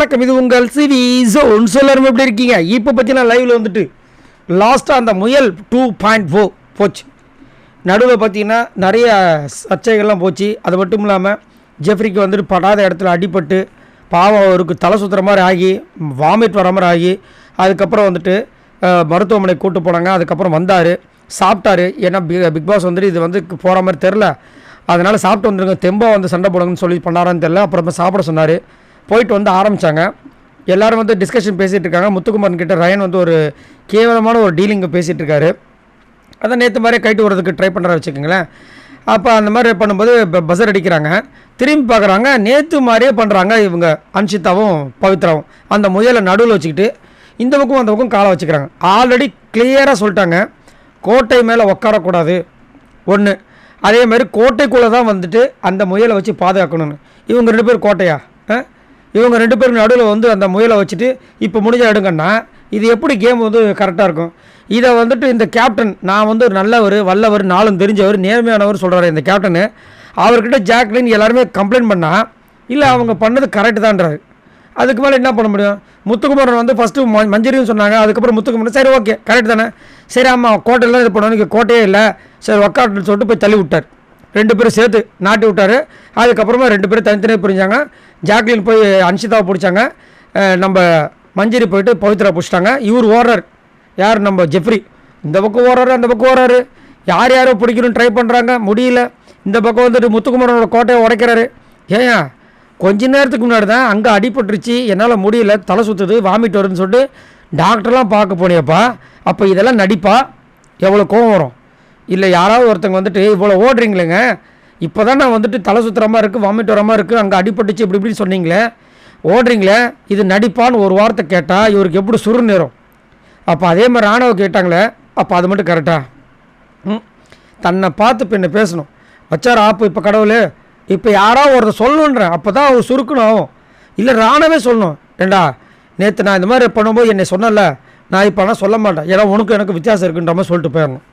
வணக்கம், இது உங்கள் சிவி ஜோன். எல்லாரும் எப்படி இருக்கீங்க? இப்போ பார்த்தீங்கன்னா லைவில் வந்துட்டு லாஸ்ட்டாக அந்த முயல் 2.4 போச்சு. நடுவில் பார்த்தீங்கன்னா நிறைய சர்ச்சைகள்லாம் போச்சு. அது மட்டும் இல்லாமல் ஜெஃப்ரிக்கு வந்துட்டு படாத இடத்துல அடிபட்டு பாவம் அவருக்கு தலை சுற்றுற மாதிரி ஆகி வாமிட் வர மாதிரி ஆகி அதுக்கப்புறம் வந்துட்டு மருத்துவமனைக்கு கூட்டு போனாங்க. அதுக்கப்புறம் வந்தார், சாப்பிட்டாரு. ஏன்னா பிக் பாஸ் வந்துட்டு இது வந்து போகிற மாதிரி தெரில, அதனால் சாப்பிட்டு வந்துருங்க, தெம்பா வந்து சண்டை போடுங்கன்னு சொல்லி பண்ணாரான்னு தெரில. அப்புறமா சாப்பிட சொன்னார். போயிட்டு வந்து ஆரம்பித்தாங்க. எல்லோரும் வந்து டிஸ்கஷன் பேசிகிட்டு இருக்காங்க. முத்துக்குமாரன் கிட்ட ரயன் வந்து ஒரு கேவலமான ஒரு டீலிங்கை பேசிகிட்டு இருக்காரு. அதான் நேற்று மாதிரியே கைட்டு வரதுக்கு ட்ரை பண்ணுற வச்சுக்கோங்களேன். அப்போ அந்த மாதிரி பண்ணும்போது பஸர் அடிக்கிறாங்க. திரும்பி பார்க்குறாங்க, நேற்று மாதிரியே பண்ணுறாங்க இவங்க அன்ஷிதாவும் பவித்ராவும். அந்த முயலை நடுவில் வச்சுக்கிட்டு இந்த பக்கம் அந்த பக்கம் காலை வச்சுக்கிறாங்க. ஆல்ரெடி கிளியராக சொல்லிட்டாங்க, கோட்டை மேலே உட்காரக்கூடாது ஒன்று, அதே மாதிரி கோட்டைக்குள்ளே தான் வந்துட்டு அந்த முயலை வச்சு பாதுகாக்கணும்னு. இவங்க 2 பேர் கோட்டையா? இவங்க 2 பேருக்கு நடுவில் வந்து அந்த முயலை வச்சுட்டு இப்போ முடிஞ்சால் எடுங்கன்னா இது எப்படி கேம் வந்து கரெக்டாக இருக்கும்? இதை வந்துட்டு இந்த கேப்டன், நான் வந்து ஒரு நல்லவர், வல்லவர், நாளும் தெரிஞ்சவர், நேர்மையானவர் சொல்கிறாரு இந்த கேப்டனு. அவர்கிட்ட ஜாக்லின் எல்லாருமே கம்ப்ளைண்ட் பண்ணால் இல்லை அவங்க பண்ணது கரெக்டு தான்றாரு. அதுக்கு மேலே என்ன பண்ண முடியும்? முத்துக்குமாரன் வந்து ஃபஸ்ட்டு மஞ்சரின்னு சொன்னாங்க. அதுக்கப்புறம் முத்துக்குமாரன் சரி ஓகே கரெக்ட் தானே, சரி ஆமாம் கோட்டையெல்லாம் இது பண்ணணும், இங்கே கோட்டையே இல்லை, சரி உக்காட்டுன்னு சொல்லிட்டு போய் தள்ளி விட்டார். 2 பேரும் சேர்த்து நாட்டி விட்டார். அதுக்கப்புறமா 2 பேரும் தனித்தனியாக புரிஞ்சாங்க. ஜாக்லின் போய் அன்ஷிதாவை பிடிச்சாங்க, நம்ம மஞ்சரி போயிட்டு பவித்ரா பிடிச்சிட்டாங்க. இவர் ஓடுறார், யார் நம்ம ஜெஃப்ரி. இந்த பக்கம் ஓடுறாரு, அந்த பக்கம் ஓடுறாரு, யார் யாரோ பிடிக்கணும்னு ட்ரை பண்ணுறாங்க, முடியல. இந்த பக்கம் வந்துட்டு முத்துக்குமாரனோட கோட்டையை உடைக்கிறாரு. ஏன் கொஞ்ச நேரத்துக்கு முன்னாடி தான் அங்கே அடிபட்டுருச்சு, என்னால் முடியல, தலை சுற்றுது, வாமிட் வருதுன்னு சொல்லிட்டு டாக்டர்லாம் பார்க்க போனியப்பா. அப்போ இதெல்லாம் நடிப்பா? எவ்வளோ கோவம் வரும்? இல்லை யாராவது ஒருத்தங்க வந்துட்டு இவ்வளோ ஓடுறீங்களேங்க, இப்போ தான் நான் வந்துட்டு தலை சுற்றுற மாதிரி இருக்குது, வாமிட் வர மாதிரி இருக்குது, அங்கே அடிபட்டுச்சு இப்படி இப்படின்னு சொன்னீங்களே, ஓடுறீங்களே, இது நடிப்பான்னு ஒரு வார்த்தை கேட்டால் இவருக்கு எப்படி சுரு நேரம்? அப்போ அதே மாதிரி ராணுவ கேட்டாங்களே, அப்போ அது மட்டும் கரெக்டா? தன்னை பார்த்து இப்போ என்ன பேசணும் வச்சார் ஆப்பு. இப்போ கடவுள் இப்போ யாராவது ஒருத்தர் சொல்லணுன்றேன், அப்போ தான் அவர் சுருக்கணும் ஆகும். இல்லை ராணுவே சொல்லணும், ஏண்டா நேற்று நான் இந்த மாதிரி பண்ணும்போது என்னை சொன்னல, நான் இப்போ ஆனால் சொல்ல மாட்டேன், ஏன்னா உனக்கு எனக்கு வித்தியாசம் இருக்குன்ற மாதிரி சொல்லிட்டு போயிடணும்.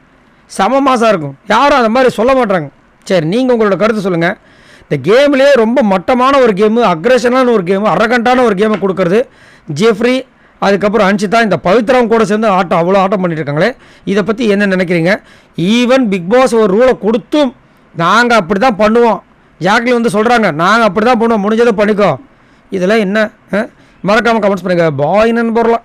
செம மாசாக இருக்கும். யாரும் அந்த மாதிரி சொல்ல மாட்டாங்க. சரி, நீங்கள் உங்களோட கருத்து சொல்லுங்கள். இந்த கேம்லேயே ரொம்ப மட்டமான ஒரு கேமு, அக்ரெஷனான ஒரு கேமு, அரகண்டான ஒரு கேமை கொடுக்குறது ஜெஃப்ரி, அதுக்கப்புறம் அன்ஷிதா, இந்த பவித்ராவும் கூட சேர்ந்து ஆட்டம் அவ்வளோ ஆட்டம் பண்ணிட்டு இருக்காங்களே, இதை பற்றி என்ன நினைக்கிறீங்க? ஈவன் பிக் பாஸ் ஒரு ரூலை கொடுத்தும் நாங்கள் அப்படி தான் பண்ணுவோம், ஜாக்லின் வந்து சொல்கிறாங்க நாங்கள் அப்படி தான் பண்ணுவோம், முடிஞ்சதை பண்ணிக்கோ. இதெல்லாம் என்ன? மறக்காமல் கமெண்ட்ஸ் பண்ணுங்கள். பாய் நண்பர்லாம்.